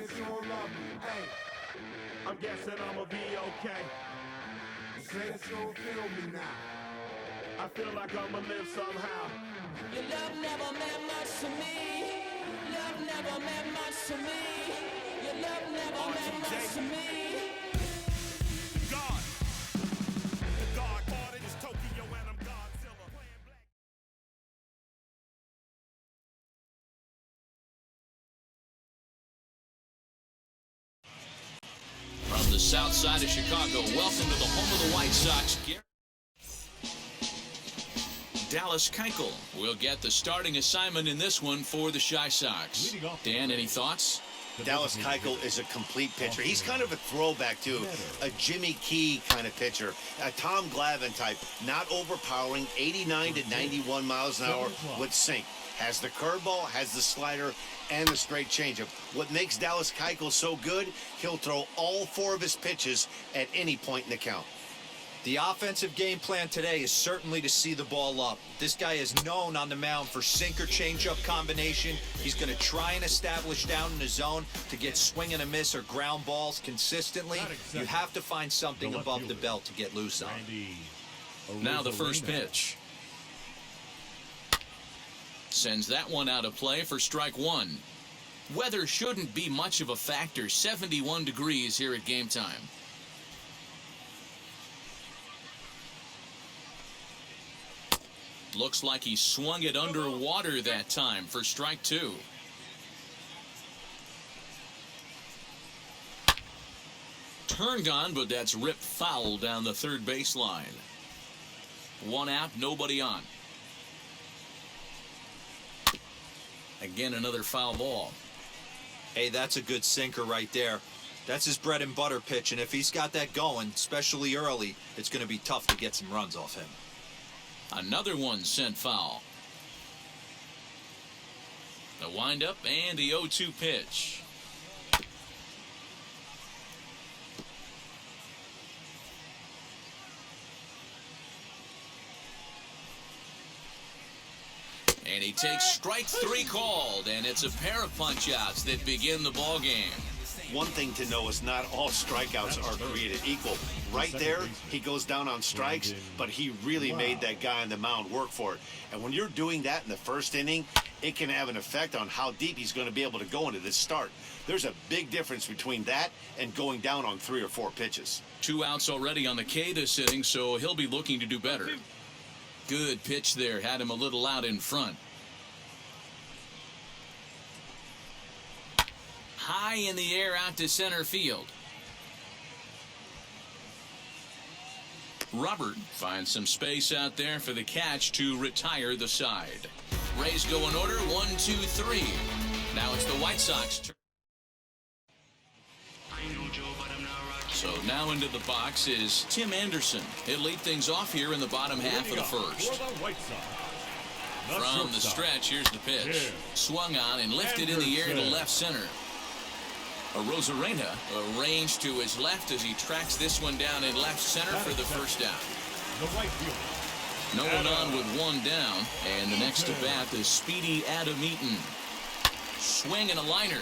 that you don't love me. Hey, I'm guessing I'ma be okay. say that you don't feel me now. I feel like I'ma live somehow. Your love never meant much to me. Love never meant much to me. Your love never meant much to me. God. The God parted is Tokyo and I'm Godzilla. From the south side of Chicago, welcome to the home of the White Sox. Dallas Keuchel will get the starting assignment in this one for the Chi Sox. Dan, any thoughts? Dallas Keuchel is a complete pitcher. He's kind of a throwback to a Jimmy Key kind of pitcher, a Tom Glavine type, not overpowering, 89 to 91 miles an hour with sink. Has the curveball, has the slider, and the straight changeup. What makes Dallas Keuchel so good, he'll throw all four of his pitches at any point in the count. The offensive game plan today is certainly to see the ball up. This guy is known on the mound for sinker changeup combination. He's going to try and establish down in the zone to get swing and a miss or ground balls consistently. You have to find something above the belt to get loose on. Now the first pitch. Sends that one out of play for strike one. Weather shouldn't be much of a factor. 71 degrees here at game time. Looks like he swung it underwater that time for strike two. Turned on, but that's ripped foul down the third baseline. One out, nobody on. Again, another foul ball. Hey, that's a good sinker right there. That's his bread and butter pitch, and if he's got that going, especially early, it's going to be tough to get some runs off him. Another one sent foul. The windup and the 0-2 pitch. And he takes strike three called, and it's a pair of punch-outs that begin the ball game. One thing to know is not all strikeouts are created equal. Right there, he goes down on strikes, but he really made that guy on the mound work for it. And when you're doing that in the first inning, it can have an effect on how deep he's going to be able to go into this start. There's a big difference between that and going down on 3 or 4 pitches. 2 outs already on the K this inning, so he'll be looking to do better. Good pitch there, had him a little out in front. High in the air out to center field. Robert finds some space out there for the catch to retire the side. Rays go in order, 1, 2, 3. Now it's the White Sox turn. So now into the box is Tim Anderson. He'll lead things off here in the bottom half of the first. From the stretch, here's the pitch. Swung on and lifted in the air to left center. Rosarena arranged to his left as he tracks this one down in left center for the first down. No one on with one down, and the next to bat is speedy Adam Eaton. Swing and a liner.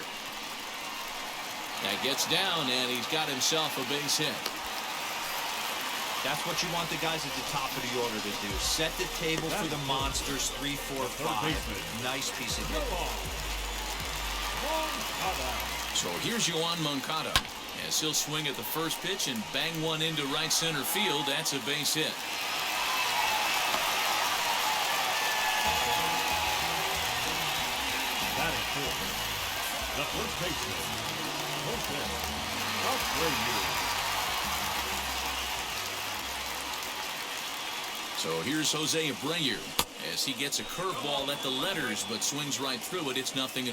That gets down, and he's got himself a base hit. That's what you want the guys at the top of the order to do. Set the table for the monsters, 3, 4, 5. Nice piece of hit. So here's Yoan Moncada as he'll swing at the first pitch and bang one into right center field. That's a base hit. That is four. The first baseman, Jose Abreu. So here's Jose Abreu as he gets a curveball at the letters but swings right through it. It's 0-1.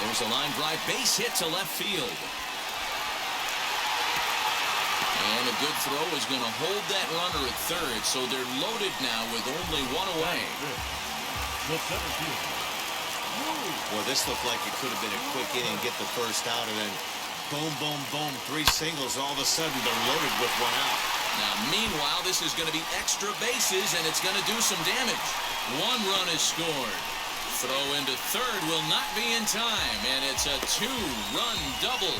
There's a line drive base hit to left field. And a good throw is going to hold that runner at third, so they're loaded now with only one away. Well, this looked like it could have been a quick inning, get the first out, and then boom, boom, boom, 3 singles, and all of a sudden they're loaded with 1 out. Now, meanwhile, this is going to be extra bases, and it's going to do some damage. One run is scored. Throw into third will not be in time, and it's a 2-run double.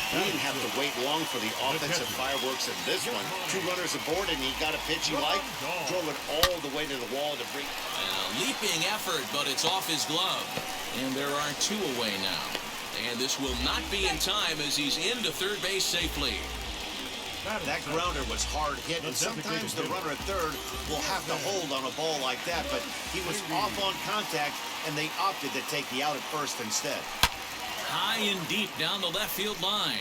He didn't have to wait long for the offensive fireworks in this one. 2 runners aboard, and he got a pitch he liked, drove it all the way to the wall to bring. And a leaping effort, but it's off his glove. And there are 2 away now. And this will not be in time as he's into third base safely. That grounder was hard hit, and sometimes the runner at third will have to hold on a ball like that, but he was off on contact, and they opted to take the out at first instead. High and deep down the left field line.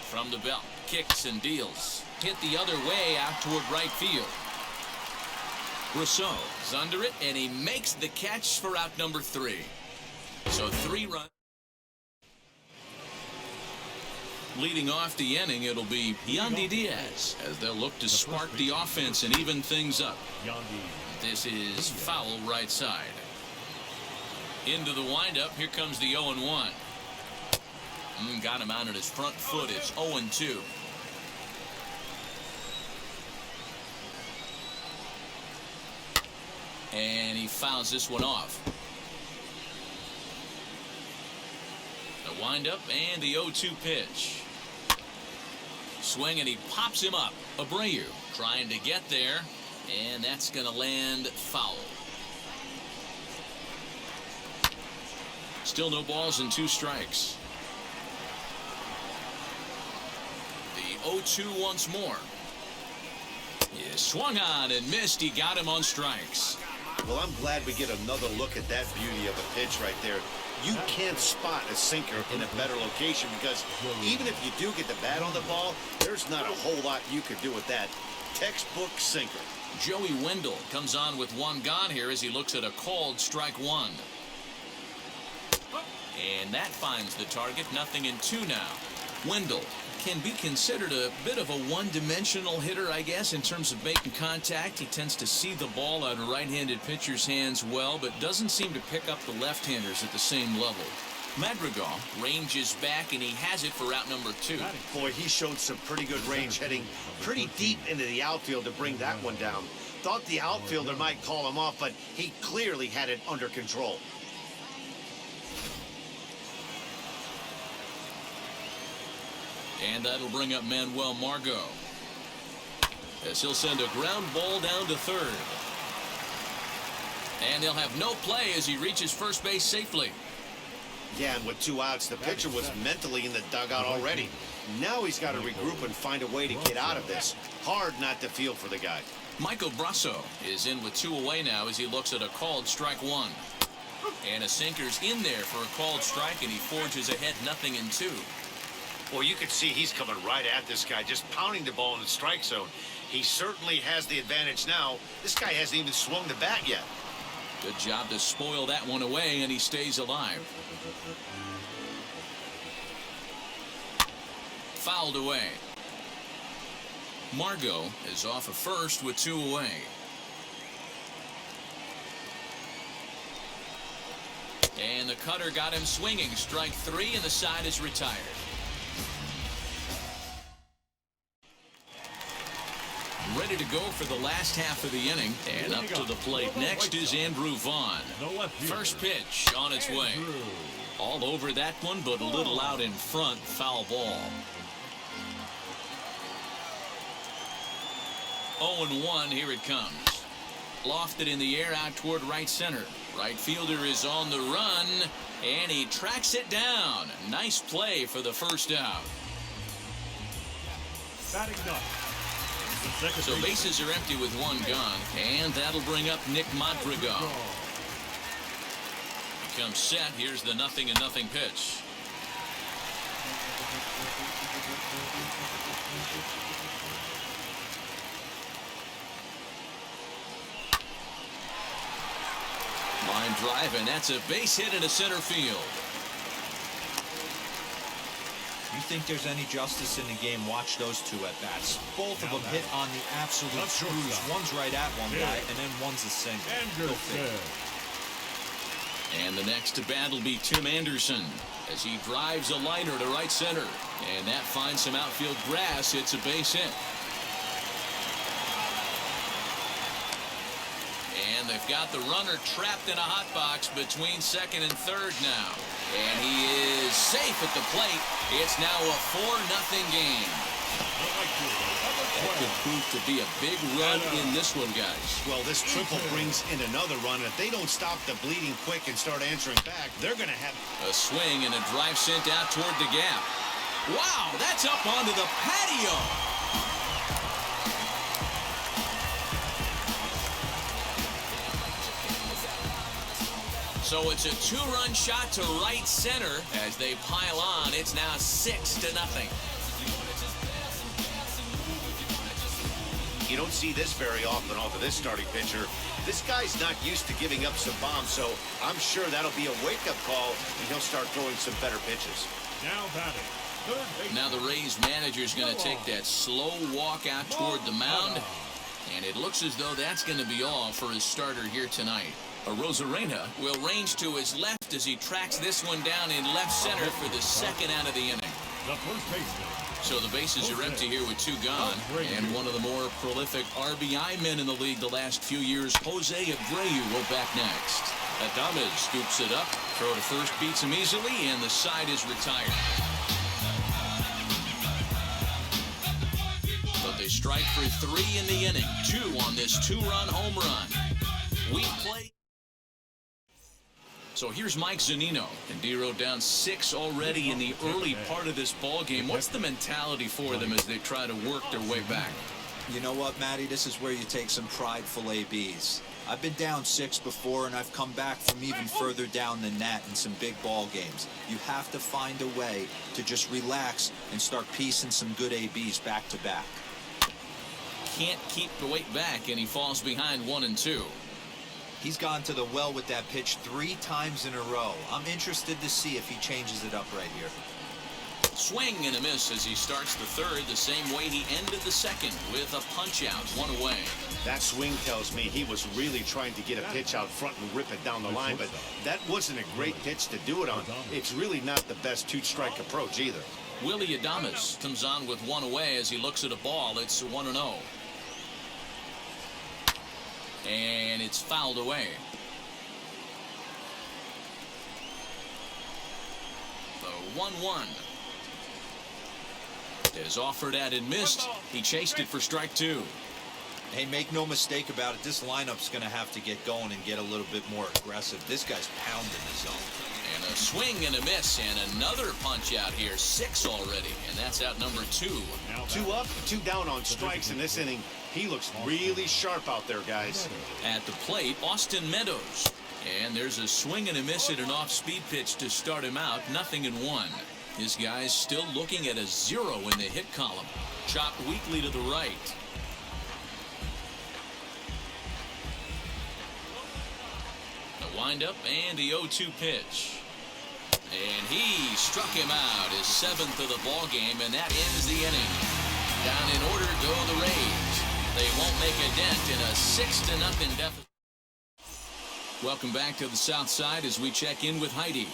From the belt, kicks and deals. Hit the other way out toward right field. Rousseau is under it, and he makes the catch for out number 3. So 3 runs. Leading off the inning, it'll be Yandy Diaz as they'll look to spark the offense and even things up. This is foul right side. Into the windup. Here comes the 0-1. Got him out at his front foot. It's 0-2. And he fouls this one off. The windup and the 0-2 pitch. Swing, and he pops him up. Abreu trying to get there, and that's going to land foul. Still no balls and 2 strikes. The 0-2 once more. He swung on and missed. He got him on strikes. Well, I'm glad we get another look at that beauty of a pitch right there. You can't spot a sinker in a better location because even if you do get the bat on the ball, there's not a whole lot you could do with that. Textbook sinker. Joey Wendell comes on with 1 gone here as he looks at a called strike 1. And that finds the target. 0-2 now. Wendell can be considered a bit of a one-dimensional hitter, I guess, in terms of making contact. He tends to see the ball out of right-handed pitchers' hands well, but doesn't seem to pick up the left-handers at the same level. Madrigal ranges back, and he has it for out number 2. Boy, he showed some pretty good range, heading pretty deep into the outfield to bring that one down. Thought the outfielder might call him off, but he clearly had it under control. And that'll bring up Manuel Margot, as he'll send a ground ball down to third. And they'll have no play as he reaches first base safely. Yeah, and with 2 outs, the pitcher was mentally in the dugout already. Now he's got to regroup and find a way to get out of this. Hard not to feel for the guy. Michael Brasso is in with 2 away now as he looks at a called strike 1. And a sinker's in there for a called strike, and he forges ahead 0-2. Well, you can see he's coming right at this guy, just pounding the ball in the strike zone. He certainly has the advantage now. This guy hasn't even swung the bat yet. Good job to spoil that one away, and he stays alive. Fouled away. Margot is off of first with 2 away. And the cutter got him swinging. Strike 3, and the side is retired. Ready to go for the last half of the inning, and up to the plate next is Andrew Vaughn. First pitch on its way. All over that one, but a little out in front. Foul ball. 0-1, here it comes. Lofted in the air out toward right center. Right fielder is on the run, and he tracks it down. Nice play for the first out. Batting up. So bases are empty with 1 gone, and that'll bring up Nick Madrigal. He comes set. Here's the 0-0 pitch. Line drive, and that's a base hit into center field. You think there's any justice in the game, watch those 2 at-bats. Both of them hit on the absolute screws. One's right at one guy, and then one's a single. Anderson. And the next to bat will be Tim Anderson as he drives a liner to right center. And that finds some outfield grass. It's a base hit. And they've got the runner trapped in a hot box between second and third now. And he is safe at the plate. It's now a 4-0 game. That could prove to be a big run in this one, guys. Well, this triple brings in another run. If they don't stop the bleeding quick and start answering back, they're going to have a swing and a drive sent out toward the gap. Wow, that's up onto the patio. So it's a 2-run shot to right center as they pile on. It's now 6-0. You don't see this very often off of this starting pitcher. This guy's not used to giving up some bombs, so I'm sure that'll be a wake-up call, and he'll start throwing some better pitches. Now batting. Now the Rays manager's going to take that slow walk out toward the mound, and it looks as though that's going to be all for his starter here tonight. Rosarena will range to his left as he tracks this one down in left center for the second out of the inning. The first baseman. So the bases are empty here with 2 gone, and one of the more prolific RBI men in the league the last few years, Jose Abreu, will back next. Adames scoops it up, throw to first beats him easily, and the side is retired. But they strike for 3 in the inning, 2 on this 2-run home run. We play. So here's Mike Zunino, and D-Row down 6 already in the early part of this ball game. What's the mentality for them as they try to work their way back? You know what, Matty? This is where you take some prideful ABs. I've been down 6 before, and I've come back from even further down than that in some big ball games. You have to find a way to just relax and start piecing some good ABs back to back. Can't keep the weight back, and he falls behind 1 and 2. He's gone to the well with that pitch 3 times in a row. I'm interested to see if he changes it up right here. Swing and a miss as he starts the third the same way he ended the second with a punch out, 1 away. That swing tells me he was really trying to get a pitch out front and rip it down the line, but that wasn't a great pitch to do it on. It's really not the best 2-strike approach either. Willie Adames comes on with 1 away as he looks at a ball. It's 1-0. And it's fouled away. The 1-1 is offered at and missed. He chased it for strike 2. Hey, make no mistake about it. This lineup's going to have to get going and get a little bit more aggressive. This guy's pounding the zone. And a swing and a miss and another punch out here. 6 already, and that's out number 2. 2 up, 2 down on strikes in this inning. He looks really sharp out there, guys. At the plate, Austin Meadows. And there's a swing and a miss at an off-speed pitch to start him out. 0-1. This guy's still looking at a 0 in the hit column. Chopped weakly to the right. The windup and the 0-2 pitch. And he struck him out, his 7th of the ball game, and that ends the inning. Down in order go the Rays. They won't make a dent in a 6-0 deficit. Welcome back to the South Side as we check in with Heidi.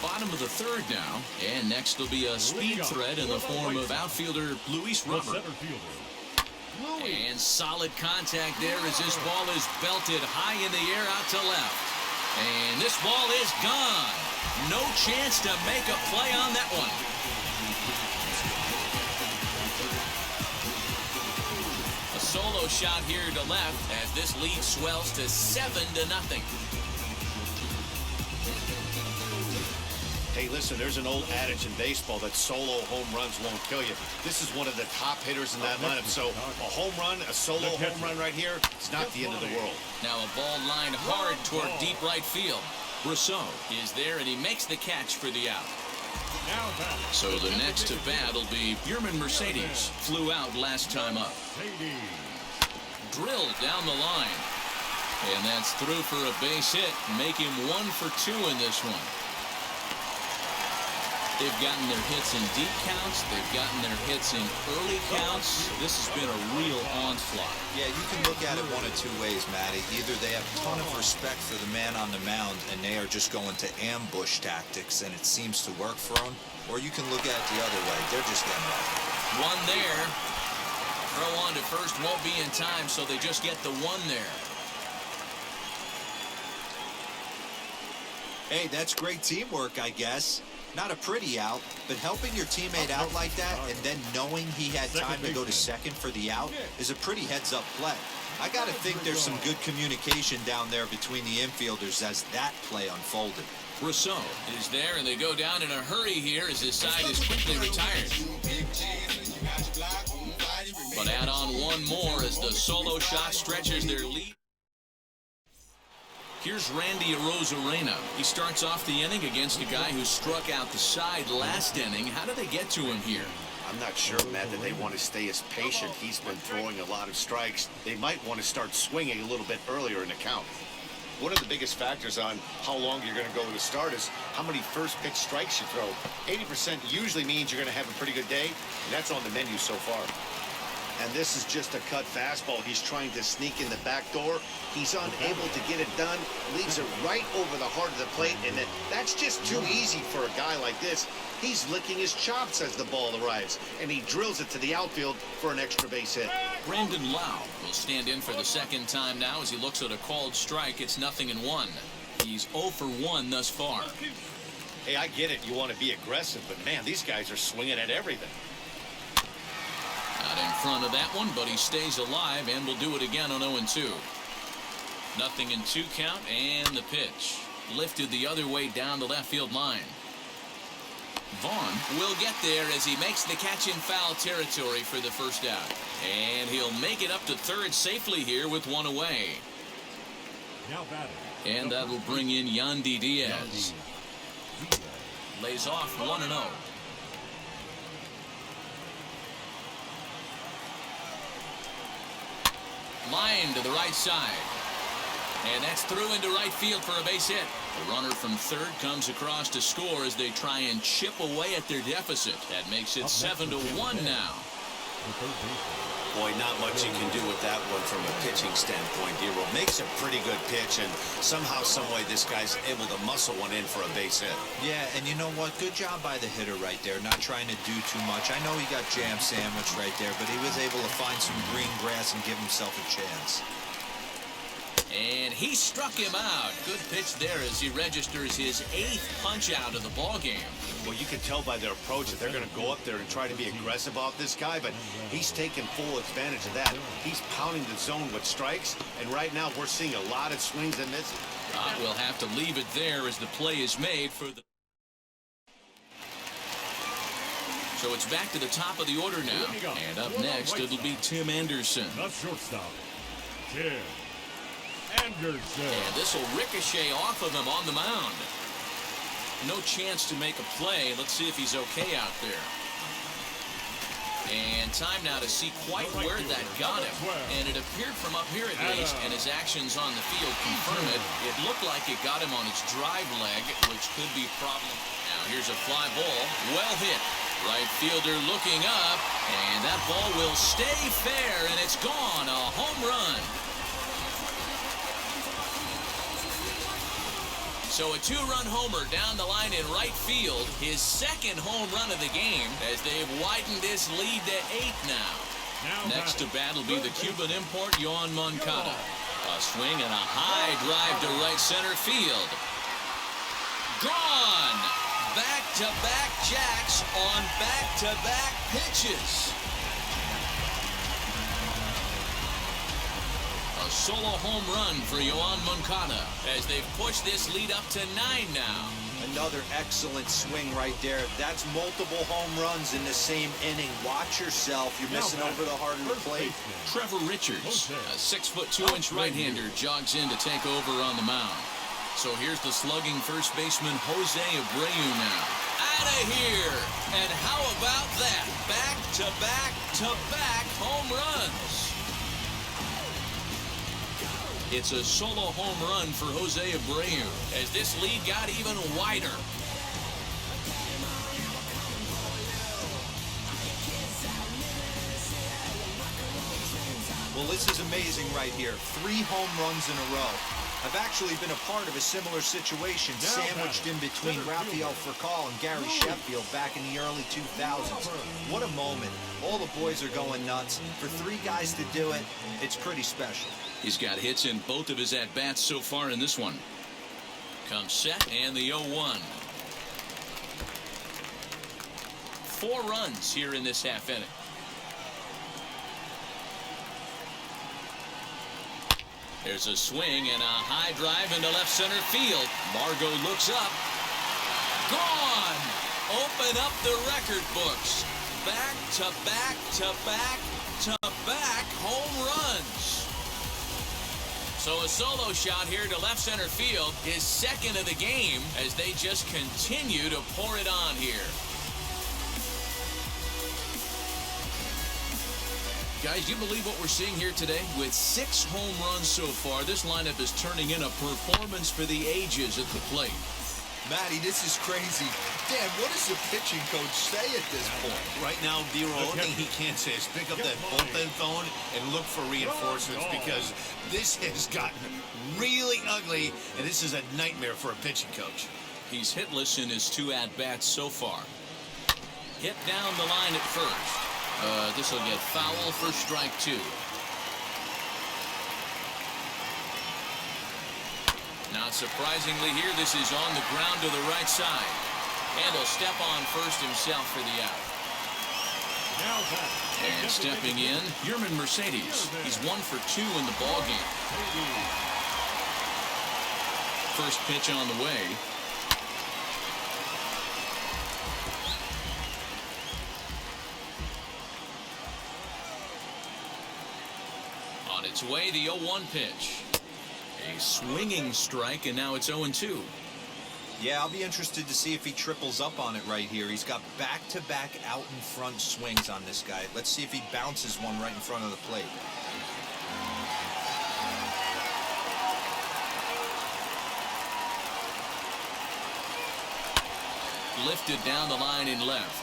Bottom of the third now, and next will be a speed threat in the form of outfielder Luis Robert. And solid contact there as this ball is belted high in the air out to left. And this ball is gone. No chance to make a play on that one. A solo shot here to left as this lead swells to 7-0. Hey, listen, there's an old adage in baseball that solo home runs won't kill you. This is one of the top hitters in that lineup. So a home run, a solo home run right here, it's not the end of the world. Now a ball lined hard toward deep right field. Rousseau is there, and he makes the catch for the out. So the next to bat will be Yerman Mercedes. Flew out last time up. Drilled down the line. And that's through for a base hit. Make him 1 for 2 in this one. They've gotten their hits in deep counts. They've gotten their hits in early counts. This has been a real onslaught. Yeah, you can look look at it one of two ways, Matty. Either they have a ton of respect for the man on the mound and they are just going to ambush tactics and it seems to work for them, or you can look at it the other way. They're just getting lucky. One there. Throw on to first won't be in time, so they just get the one there. Hey, that's great teamwork, I guess. Not a pretty out, but helping your teammate out like that and then knowing he had time to go to second for the out is a pretty heads-up play. I got to think there's some good communication down there between the infielders as that play unfolded. Rousseau is there, and they go down in a hurry here as his side is quickly retired. But add on one more as the solo shot stretches their lead. Here's Randy Arozarena. He starts off the inning against a guy who struck out the side last inning. How do they get to him here? I'm not sure, Matt, that they want to stay as patient. He's been throwing a lot of strikes. They might want to start swinging a little bit earlier in the count. One of the biggest factors on how long you're going to go to the start is how many first pitch strikes you throw. 80% usually means you're going to have a pretty good day, and that's on the menu so far. And this is just a cut fastball. He's trying to sneak in the back door. He's unable to get it done. Leaves it right over the heart of the plate, and that's just too easy for a guy like this. He's licking his chops as the ball arrives, and he drills it to the outfield for an extra base hit. Brandon Lau will stand in for the second time now as he looks at a called strike. It's 0-1. He's 0 for 1 thus far. Hey, I get it. You want to be aggressive, but man, these guys are swinging at everything. Not in front of that one, but he stays alive and will do it again on 0-2. 0-2 count, and the pitch lifted the other way down the left field line. Vaughn will get there as he makes the catch in foul territory for the first out. And he'll make it up to third safely here with one away. And that will bring in Yandy Diaz. Lays off 1-0. Line to the right side. And that's through into right field for a base hit. The runner from third comes across to score as they try and chip away at their deficit. That makes it 7-1 now. Boy, not much you can do with that one from a pitching standpoint. Dero makes a pretty good pitch, and somehow, some way, this guy's able to muscle one in for a base hit. Yeah, and you know what? Good job by the hitter right there, not trying to do too much. I know he got jam sandwiched right there, but he was able to find some green grass and give himself a chance. And he struck him out. Good pitch there as he registers his 8th punch out of the ball game. Well, you can tell by their approach that they're going to go up there and try to be aggressive off this guy, but he's taking full advantage of that. He's pounding the zone with strikes, and right now we're seeing a lot of swings and misses. We'll have to leave it there as the play is made for the... So it's back to the top of the order now. And up next, it'll be Tim Anderson. The shortstop, Tim Anderson. And this will ricochet off of him on the mound. No chance to make a play. Let's see if he's okay out there. And time now to see quite where that got him. And it appeared from up here at least, and his actions on the field confirm it. It looked like it got him on his drive leg, which could be a problem. Now here's a fly ball. Well hit. Right fielder looking up, and that ball will stay fair, and it's gone. A home run. So a 2-run homer down the line in right field, his second home run of the game as they've widened this lead to 8 now. Next to bat will be the Cuban import, Yoan Moncada. A swing and a high drive to right center field. Gone! Back-to-back jacks on back-to-back pitches. A solo home run for Yoan Moncada as they've pushed this lead up to 9 now. Another excellent swing right there. That's multiple home runs in the same inning. Watch yourself. You're missing over the heart of the plate. Trevor Richards, a 6'2" right-hander, jogs in to take over on the mound. So here's the slugging first baseman Jose Abreu now. Out of here! And how about that? Back-to-back-to-back home runs. It's a solo home run for Jose Abreu as this lead got even wider. Well, this is amazing right here. 3 home runs in a row. I've actually been a part of a similar situation, sandwiched in between Rafael Furcal and Gary Sheffield back in the early 2000s. What a moment. All the boys are going nuts. For 3 guys to do it, it's pretty special. He's got hits in both of his at-bats so far in this one. Comes set and the 0-1. 4 runs here in this half inning. There's a swing and a high drive into left center field. Margot looks up. Gone! Open up the record books. Back to back to back to back home runs. So a solo shot here to left center field, his second of the game, as they just continue to pour it on here. Guys, you believe what we're seeing here today? With 6 home runs so far, this lineup is turning in a performance for the ages at the plate. Matty, this is crazy. Dan, what does the pitching coach say at this point? Right now, the only thing he can say is pick up that bullpen phone and look for reinforcements, because this has gotten really ugly, and this is a nightmare for a pitching coach. He's hitless in his 2 at-bats so far. Hit down the line at first. This will get foul for strike 2. Not surprisingly here, this is on the ground to the right side. And he'll step on first himself for the out. And stepping in, Yerman Mercedes. He's 1 for 2 in the ballgame. First pitch on the way. On its way, the 0-1 pitch. A swinging strike, and now it's 0-2. Yeah, I'll be interested to see if he triples up on it right here. He's got back-to-back out-in-front swings on this guy. Let's see if he bounces one right in front of the plate. Lifted down the line in left.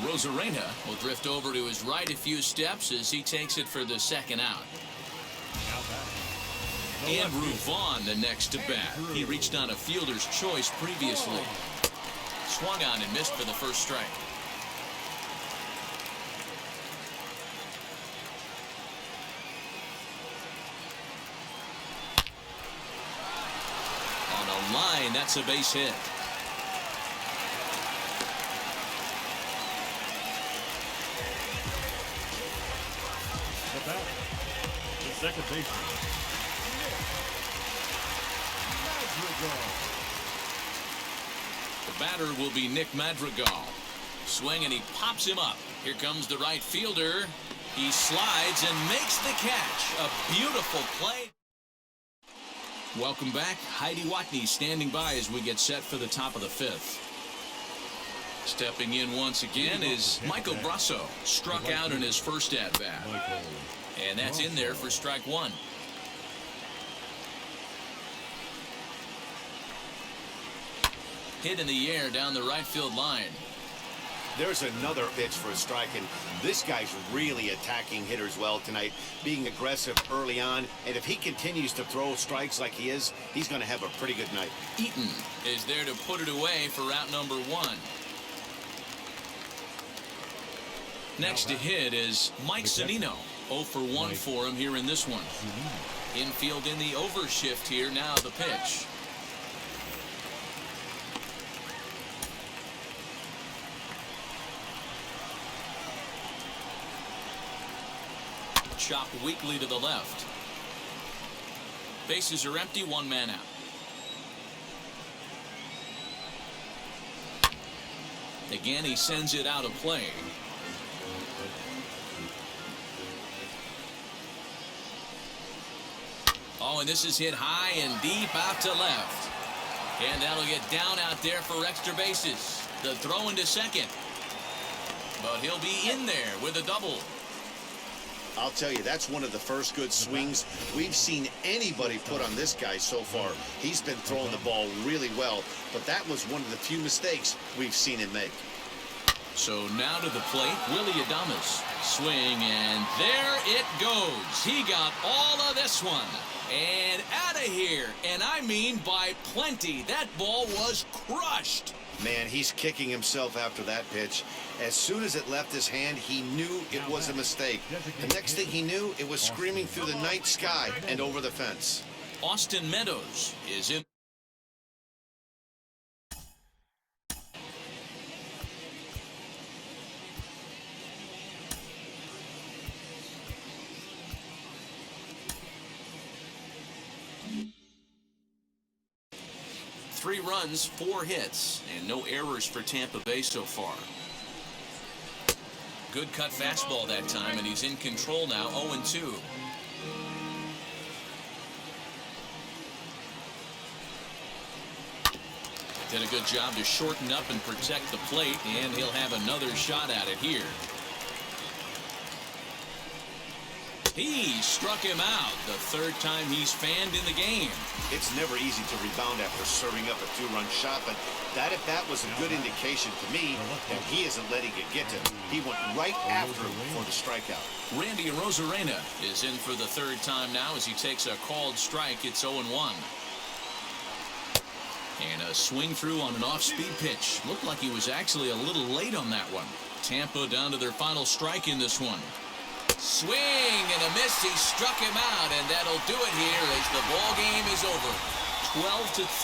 Rosarena will drift over to his right a few steps as he takes it for the second out. Andrew Vaughn, the next to bat. He reached on a fielder's choice previously. Swung on and missed for the first strike. On a line, that's a base hit. The second baseman. The batter will be Nick Madrigal. Swing and he pops him up. Here comes the right fielder. He slides and makes the catch. A beautiful play. Welcome back. Heidi Watney standing by as we get set for the top of the 5th. Stepping in once again is Michael Brasso. Struck out in his first at-bat. And that's in there for strike 1. Hit in the air down the right field line. There's another pitch for a strike, and this guy's really attacking hitters well tonight, being aggressive early on, and if he continues to throw strikes like he is, he's going to have a pretty good night. Eaton is there to put it away for out number 1. Next to hit is Mike Zunino. 0 for 1 for him here in this one. Infield in the overshift here. Now the pitch. Chopped weakly to the left. Bases are empty, 1 man out. Again, he sends it out of play. Oh, and this is hit high and deep out to left. And that'll get down out there for extra bases. The throw into second. But he'll be in there with a double. I'll tell you, that's one of the first good swings we've seen anybody put on this guy so far. He's been throwing the ball really well, but that was one of the few mistakes we've seen him make. So now to the plate, Willie Adames. Swing, and there it goes. He got all of this one. And out of here. And I mean by plenty. That ball was crushed. Man, he's kicking himself after that pitch. As soon as it left his hand, he knew it was a mistake. The next thing he knew, it was screaming through the night sky and over the fence. Austin Meadows is in. Three runs, 4 hits, and no errors for Tampa Bay so far. Good cut fastball that time, and he's in control now, 0-2. Did a good job to shorten up and protect the plate, and he'll have another shot at it here. He struck him out the third time he's fanned in the game. It's never easy to rebound after serving up a 2-run shot, but that at bat was a good indication to me that he isn't letting it get to him. He went right after him for the strikeout. Randy Arozarena is in for the third time now as he takes a called strike. It's 0-1. And a swing through on an off-speed pitch. Looked like he was actually a little late on that one. Tampa down to their final strike in this one. Swing and a miss. He struck him out, and that'll do it here as the ball game is over. 12-3.